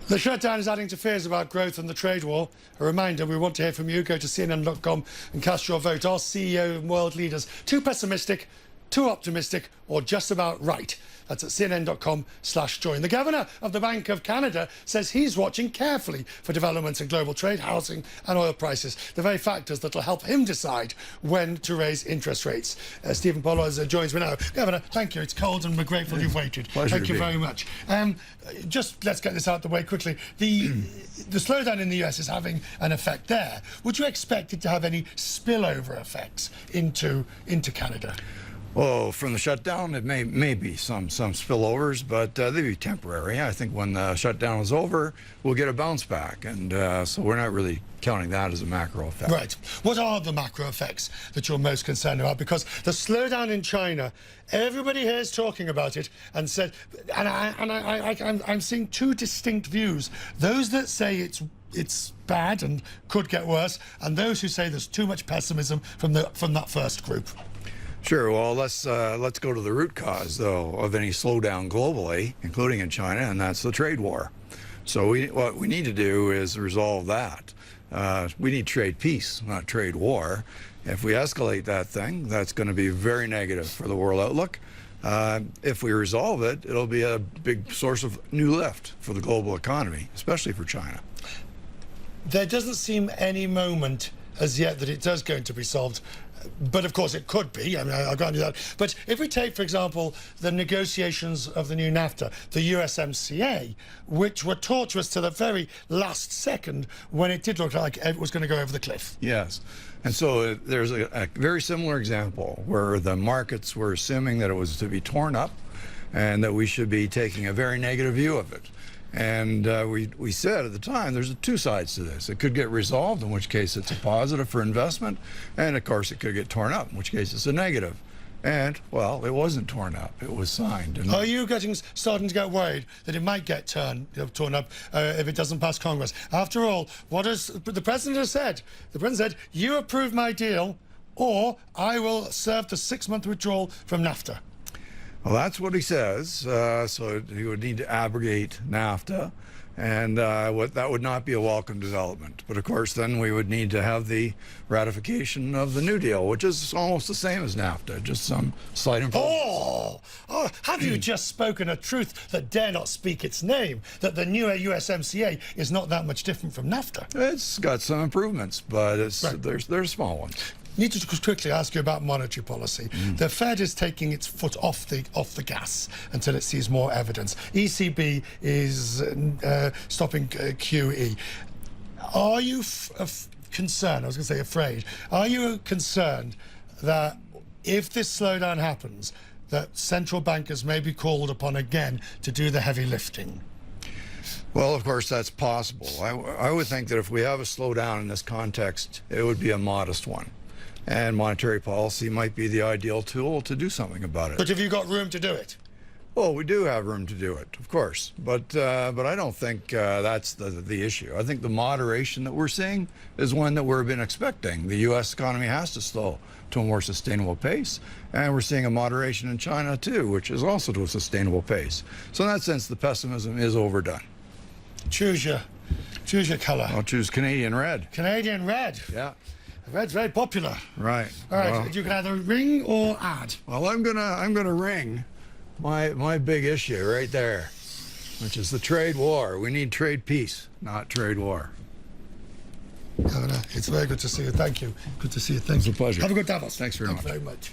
The shutdown is adding to fears about growth and the trade war. A reminder, we want to hear from you. Go to CNN.com and cast your vote. Are CEO and world leaders too pessimistic, too optimistic, or just about right? That's at CNN.com/join. The governor of the Banque of Canada says he's watching carefully for developments in global trade, housing and oil prices, the very factors that will help him decide when to raise interest rates. Stephen Poloz joins me now. Governor, thank you. It's cold and we're grateful you've waited. Pleasure. Thank you very much. Just let's get this out of the way quickly. The slowdown in the US is having an effect there. Would you expect it to have any spillover effects into Canada? Well, from the shutdown, it may be some spillovers, but they'd be temporary. I think when the shutdown is over, we'll get a bounce back, and so we're not really counting that as a macro effect. Right. What are the macro effects that you're most concerned about? Because the slowdown in China, everybody here is talking about it and said, and I'm seeing two distinct views. Those that say it's bad and could get worse, and those who say there's too much pessimism from that first group. Sure. Well, let's go to the root cause, though, of any slowdown globally, including in China, and that's the trade war. So what we need to do is resolve that. We need trade peace, not trade war. If we escalate that thing, that's going to be very negative for the world outlook. If we resolve it, it'll be a big source of new lift for the global economy, especially for China. There doesn't seem any moment as yet that it does going to be solved. But of course it could be. I mean, I'll grant you that. But if we take, for example, the negotiations of the new NAFTA, the USMCA, which were tortuous to the very last second when it did look like it was going to go over the cliff. Yes. And so there's a very similar example where the markets were assuming that it was to be torn up and that we should be taking a very negative view of it. And we said at the time, there's two sides to this. It could get resolved, in which case it's a positive for investment, and of course it could get torn up, in which case it's a negative. And, well, it wasn't torn up. It was signed. And are you starting to get worried that it might get torn up if it doesn't pass Congress? After all, what has the President has said? The President said, you approve my deal, or I will serve the 6-month withdrawal from NAFTA. Well, that's what he says. So he would need to abrogate NAFTA, and that would not be a welcome development. But of course, then we would need to have the ratification of the New Deal, which is almost the same as NAFTA, just some slight improvements. Oh, have you just spoken a truth that dare not speak its name, that the new USMCA is not that much different from NAFTA? It's got some improvements, but right. There's small ones. Need to quickly ask you about monetary policy. The Fed is taking its foot off the gas until it sees more evidence. ECB is stopping QE. Are you concerned? I was going to say afraid. Are you concerned that if this slowdown happens, that central bankers may be called upon again to do the heavy lifting? Well, of course, that's possible. I would think that if we have a slowdown in this context, it would be a modest one. And monetary policy might be the ideal tool to do something about it. But have you got room to do it? Well, we do have room to do it, of course. But I don't think that's the issue. I think the moderation that we're seeing is one that we've been expecting. The U.S. economy has to slow to a more sustainable pace. And we're seeing a moderation in China, too, which is also to a sustainable pace. So in that sense, the pessimism is overdone. Choose your colour. I'll choose Canadian red. Canadian red? Yeah. Red's very popular. Right. All right. Well, you can either ring or add. Well, I'm gonna ring my big issue right there, which is the trade war. We need trade peace, not trade war. Governor, it's very good to see you. Thank you. Good to see you. Thank you. It's a pleasure. Have a good Davos. Thanks very much. Thank you very much.